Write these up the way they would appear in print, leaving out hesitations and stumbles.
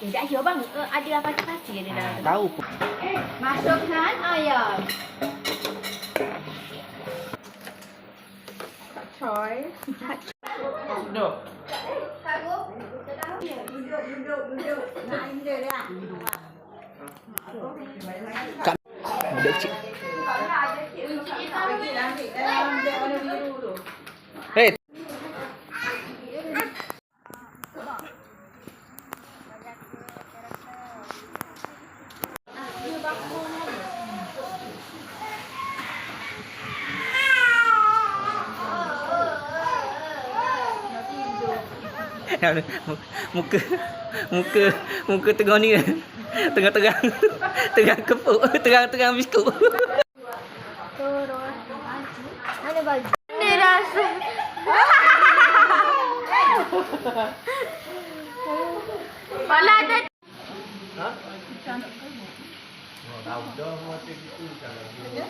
Sekejap je bang. Ada pasti-pasti ada dalam tu. Tahu. Masukkan ayam. Choy. Duduk. Duduk. Nak anda dah. Budak kecil. Hei. muka tengah ni tengah kepuk, tengah biskut. Mana baju? Dia rasa. Kalau ada. Ha? Tahu dah macam gitu kalau dia.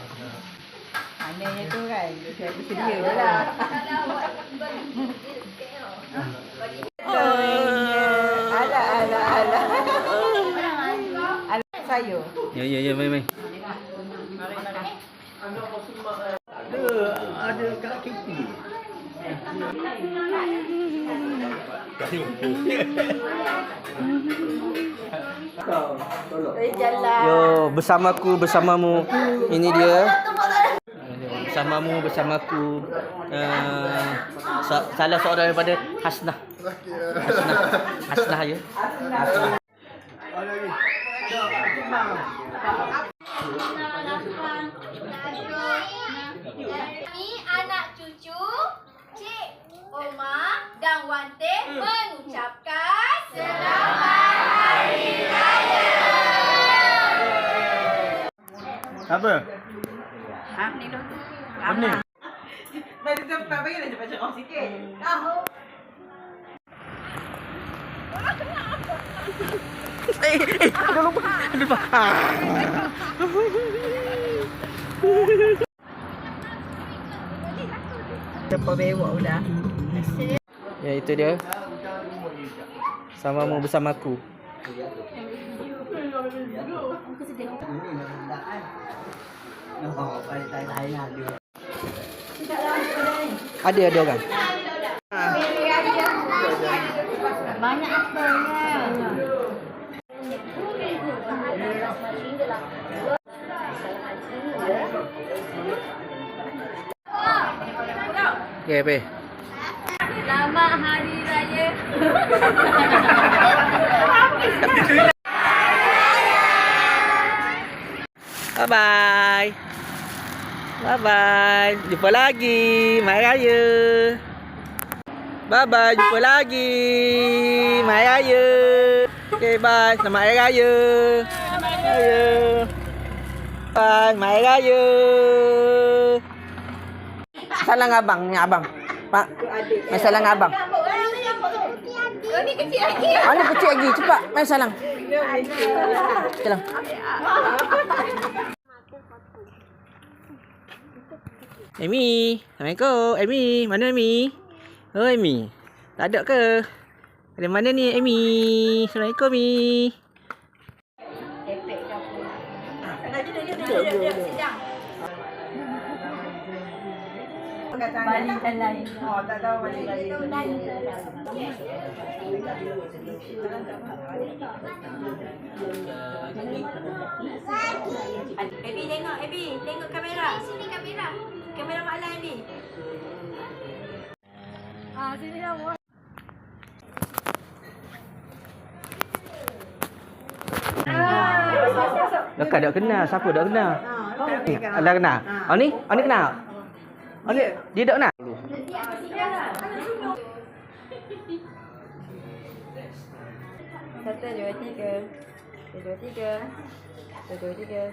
Anehnya tu kan, saya bersedia lah. Alah. Alah sayur. Ya, mai. Ada kat kipi. Yo, bersamamu. Ini dia. Bersamaku. Salah seorang daripada Hasnah ya. Kami anak cucu Cik Oma dan Wante mengucapkan Selamat Hari Raya. Apa? Ni tu. Ini. Tadi tempat bagi nak cepat cakap sikit. Tahu. Ada lupa. Cepat bewak udah. Ya, itu dia. Samamu bersamaku. Ada orang. Banyak apanya. Okay, apa? Selamat Hari Raya. Bye-bye. Jumpa lagi. Mai Raya. Bye-bye. Jumpa lagi. Mai Raya. Okay, bye. Selamat Hari Raya. Bye. Mai Raya. Salam abang. Ni abang. Pak. Mai salam abang. Ni kecil lagi. Ni kecil lagi. Cepat. Mai salam. Salam. Amy, Assalamualaikum. Amy, mana Amy? Oh, Amy. Tak ada ke? Ada mana ni Amy? Assalamualaikum Amy. Bali dan lain. Oh, tak tahu Bali lain. Ebi tengok kamera. Sini kamera. Kamera Mak Lan Ebi. Sini dah. Dekat dah kenal. Siapa dah kenal? Dah kenal. Oh ni kenal. Oh ni dia dah kenal. Satu, dua, tiga.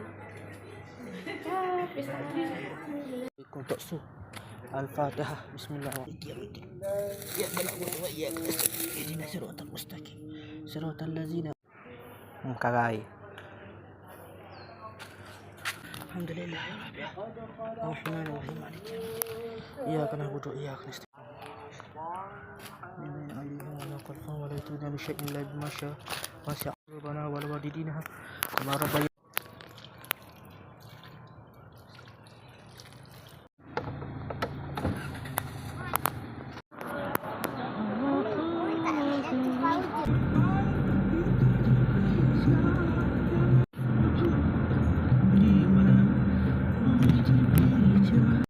Untuk su. Al-Fatihah. Bismillahirrahmanirrahim. Ya na'budu wa iyyaka nasta'in. Ihdinas siratal mustaqim. Siratal ladzina karai. Alhamdulillah ya Rabbi. Ar-Rahmanir-Rahim. Maliki yaumiddin. Iyyaka na'budu wa iyyaka nasta'in. Min ayyihi wa la qalfa wa la tudna bi syai'in la bimasya. Rabbana wal walidina kama rabbayani